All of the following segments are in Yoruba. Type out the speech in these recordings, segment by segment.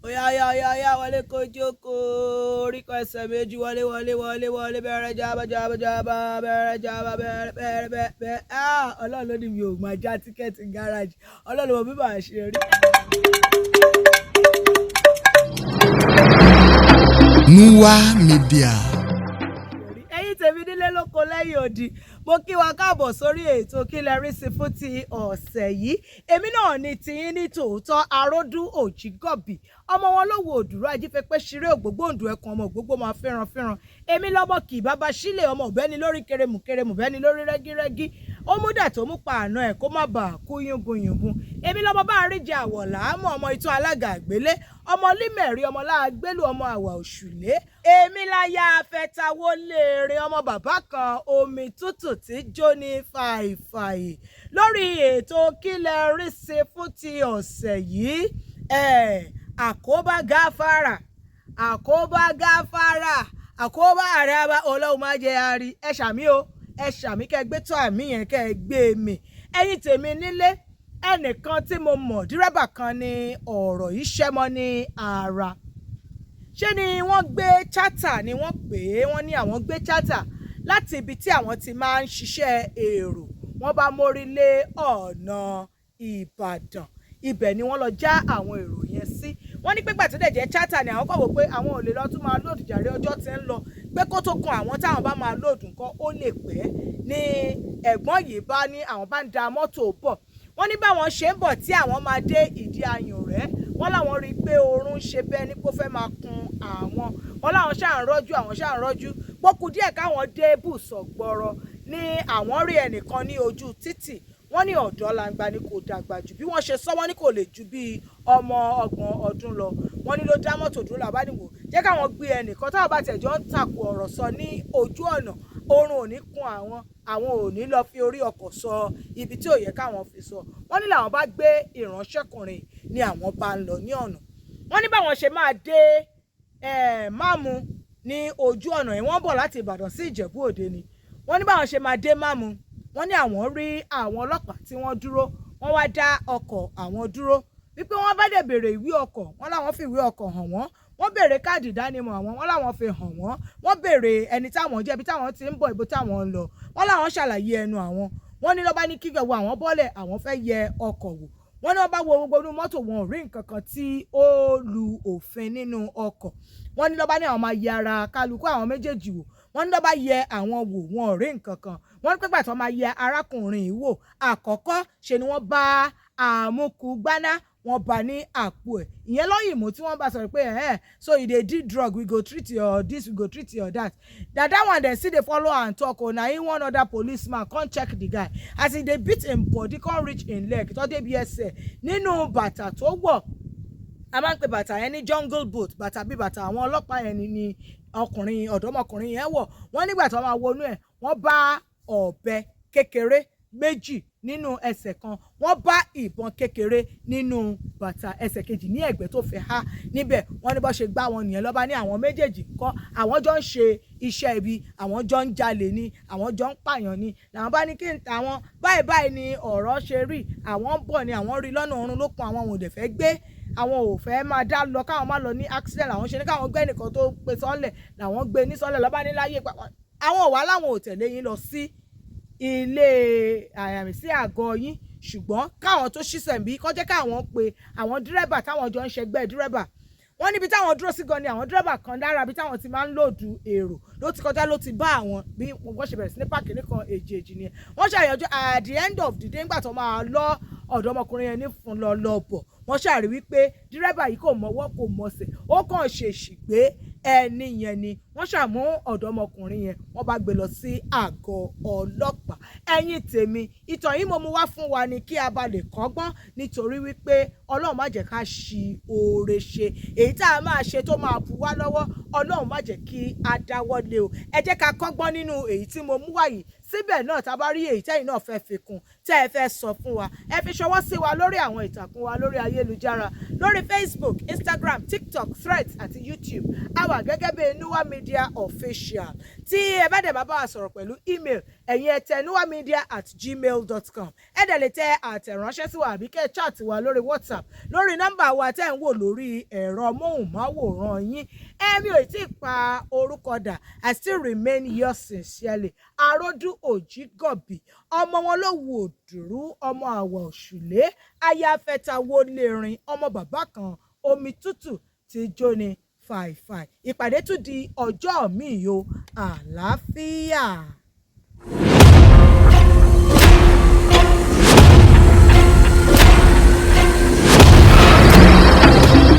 Oya wọlé kó jókòó orí kan ẹsẹ̀ méjì wọlé bẹ̀rẹ̀ jábá bẹ̀rẹ̀ jábá bẹ̀rẹ̀ Ọlọ́run ló ní mi ò máa já tíkẹ́ẹ̀tì gáràjì Ọlọ́run mo bí màá ṣe rí. Nuwa Media. Ẹ̀yin tèmi nílé lóko lẹ́yìn odi mo kí wa káàbọ̀ sórí ètò kí lẹ rí sí fún ti ọ̀sẹ̀ yìí èmi náà ni tiyín ní tòótọ́ Aródú òjìgọ̀bì ọmọ wọn lówó òdúró ajífẹ́pẹ́ ṣeré ògbógbòǹdù ẹ̀kan ọmọ ògbógbò máa fẹ́ràn èmi lọ́mọ kì í bàbá sílẹ̀ ọmọ ọ̀bẹ́ni lórí kèrèmù bẹ́ni lórí rẹ́gírẹ́gí ó mú dà tó mú pa àná ẹ̀ kó má bàa kú yúngun èmi lọ́mọ bá àríjẹ àwọ̀ làámọ̀ ọmọ ìtún alága àgbélé ọmọ límẹ̀rí ọmọ láàgbélú ọmọ àwà òṣùlé èmi láyà afẹ́tawó léèrè ọmọ bàbá kan omi tútù tí jó ní fàìfàì lórí ètò kí lẹ rí sí fún ti ọ̀sẹ̀ yìí àkóbá gáfárà àkóbá àràbà ọlọ́run má jẹ́ àárí ẹ ṣàmì o ẹ ṣàmì kẹ́ gbé tó àmì yẹn kẹ́ gbé mi ẹ̀yin tèmi nílé ẹnìkan tí mo mọ̀ dírẹ́bà kan ní ọ̀rọ̀ yìí ṣẹ́mọ́ ní ara ṣé ni wọ́n gbé chata ni wọ́n pè é wọ́n ní àwọn gbé chata láti ibi tí àwọn ti máa ń ṣiṣẹ́ èrò wọ́n bá mórí lé ọ̀nà Ìbàdàn ibẹ̀ ni wọ́n lọ já àwọn èrò yẹn sí wọ́n ní pé gbà tó dẹ̀ jẹ́ chata ni àwọn kọ̀ wò pé àwọn ò lè lọ tún máa lòdù jàre ọjọ́ tí ń lọ pé kó tó kan àwọn táwọn bá máa lòdù nǹkan ó lè pẹ́ ní ẹ̀gbọ́n yìí bá ní àwọn bá ń da mọ́tò bọ̀ wọ́n ní báwọn ṣe ń bọ̀ tí àwọn máa dé ìdí ayùn rẹ̀ wọ́n láwọn rí i pé oorun ń ṣe bẹ́ẹ̀ ni kó fẹ́ máa kun àwọn wọ́n láwọn ṣáà ń rọ́jú pókù díẹ̀ káwọn dé bùsọ̀ gbọ́rọ̀ ní àwọn rí ẹnìkan ní ojú títì wọ́n ní ọ̀dọ́ langba ni kò dàgbà jù bí wọ́n ṣe sọ wọ́n ní kò lè ju bí ọmọ 30 ọdún lọ wọ́n ní ló dá mọ́tò dúró làbádìwò jẹ́ káwọn gbé ẹnìkan táwọn bá tẹ̀jọ́ ń takò ọ̀rọ̀ sọ ní ojú ọ̀nà oorun ò ní kun àwọn ò ní lọ fi orí ọkọ̀ sọ ibi tí ò yẹ káwọn fi sọ wọ́n ní làwọn bá gbé ìránṣẹ́kùnrin ni àwọn bá ń lọ ní ọ̀nà wọ́n ní báwọn ṣe máa dé Mámú ní ojú ọ̀nà yìí wọ́n bọ̀ láti Ìbàdàn sí Ìjẹ̀bú Òde ni wọ́n ní báwọn ṣe máa dé Mámú wọ́n ní àwọn rí àwọn ọlọ́pàá tí wọ́n dúró wọ́n wá dá ọkọ̀ àwọn dúró wípé wọ́n bá dẹ̀ béèrè ìwé ọkọ̀ wọ́n láwọn fi ìwé ọkọ̀ hàn wọ́n béèrè káàdì ìdánimọ̀ àwọn wọ́n láwọn fi hàn wọ́n béèrè ẹni táwọn jẹ́ ibi táwọn ti ń bọ̀ ibo táwọn ń lọ wọ́n láwọn ṣàlàyé ẹnu àwọn wọ́n ní ló bá ní kí gbogbo àwọn bọ́lẹ̀ àwọn fẹ́ yẹ ọkọ̀ wò wọ́n ní wọ́n bá wo gbogbo inú mọ́tò wọn ò rí nǹkan kan tí ó lu òfin nínú ọkọ̀ wọ́n ní ló bá ní àwọn máa yẹ ara kálukú àwọn méjèèjì wò wọ́n ní ló bá yẹ àwọn wò wọn ò rí nǹkan kan wọ́n ní pẹ́pẹ́ tí wọ́n máa yẹ arákùnrin yìí wò àkọ́kọ́ ṣe ni wọ́n bá àmúkúgbáná wọ́n bá ní àpò ẹ̀ ìyẹn lọ́yìnbó tí wọ́n bá sọ̀rọ̀ pé so if they did drug we go treat your this we go treat your that one dem still dey follow am talk na him one other policeman come check the guy as he dey beat him body come reach him leg tó débi ẹsẹ̀ nínú bàtà tó wọ̀ a máa ń pe bàtà yẹn ní jungle boot bàtà bí bàtà àwọn ọlọ́pàá yẹn ni ọ̀dọ́mọkùnrin yẹn wọ̀ wọ́n nígbà tí wọ́n máa wọnú ẹ̀ wọ́n bá ọ̀bẹ kékeré méjì nínú ẹsẹ̀ kan wọ́n bá ìbọn kékeré nínú bàtà ẹsẹ̀ kejì ní ẹ̀gbẹ́ tó fẹ́ há níbẹ̀ wọ́n ní bó ṣe gbá wọn nìyẹn lọ́ba ní àwọn méjèèjì kọ́ àwọn jọ ń ṣe iṣẹ́ ibi àwọn jọ ń jalè ni àwọn jọ ń pààyàn ni làwọn bá ní kí n ta àwọn báyìí ni ọ̀rọ̀ ṣe rí àwọn ń bọ̀ ni àwọn rí lọ́nà ọ̀run ló pọn àwọn ò dẹ̀ fẹ́ gbé àwọn ò fẹ́ máa dá lọ káwọn má lọ ní accident làwọn ṣe ní káwọn gbé nìkan tó pe sọ́lẹ̀ làwọn gbé ní sọ́lẹ̀ lọ́ba ní láyé àwọn ò wá láwọn ò tẹ̀lé yín lọ sí ilé sí àgọ́ yín ṣùgbọ́n káwọn tó ṣiṣẹ́ bí kọjá káwọn pe àwọn dírẹ́bà táwọn jọ ń ṣẹgbẹ́ dírẹ́bà wọ́n níbi táwọn dúró sí gan ni àwọn dírẹ́bà kan dára bí táwọn ti máa ń lòdù èrò ló ti kọjá ló ti bá àwọn bí wọ́n ṣe bẹ̀rẹ̀ sí ní páàkì nìkan èjì ni wọ́n ṣàyànjú at the end of the day nígbà tó máa lọ ọ̀dọ́mọkùnrin yẹn ní fún lọ bọ̀ wọ́n ṣàrí wípé dírẹ́bà yìí kò mọwọ́ kò mọsẹ̀ ó kàn ṣèṣì gbé ẹni yẹn ni wọ́n ṣàmú ọ̀dọ́mọkùnrin yẹn wọ́n bá gbé lọ sí àgọ́ ọlọ́pàá ẹ̀yin tèmi ìtàn yìí mo mú wá fún wa ni kí a bá lè kọ́gbọ́n nítorí wípé Ọlọ́run má jẹ́ ká ṣi oore ṣe èyí tá a máa ṣe tó máa bù wá lọ́wọ́ Ọlọ́run má jẹ́ kí a dáwọ́ lé o ẹ jẹ́ ká kọ́gbọ́n nínú èyí tí mo mú wá yìí síbẹ̀ náà tá a bá rí èyí tẹ́yìn náà fẹ́ fi kún tẹ́ ẹ fẹ́ sọ fún wa ẹ fi ṣọwọ́ sí wa lórí àwọn ìtàkùn wa lórí ayélujára lórí Facebook, Instagram, TikTok, Threads àti YouTube a wà gẹ́gẹ́ bí Nuwa Media Official tí ẹ bá dẹ̀ bá wa sọ̀rọ̀ pẹ̀lú email ẹ̀yin ẹ tẹ nuwamedia@gmail.com. ẹ dẹ̀ lè tẹ àtẹ̀ránṣẹ́ sí wa àbí kẹ́ chat wa lórí WhatsApp lórí nọ́mbà wa tẹ́ ń wò lórí ẹ̀rọ móhùnmáwòrán yín. Mi ò tí ì pa orúkọ dà. I still remain yours sincerely. Aródú Òjígọ̀bì, ọmọ wọn ló wu òdùrú, ọmọ àwọ̀ òṣùlé, aya afẹ́tawó lérin, ọmọ bàbá kan, omi tútù ti jóni fàìfàì. Ìpàdé tún di ọjọ́ míì o. Àlàáfíà.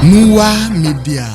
Nuwa Media.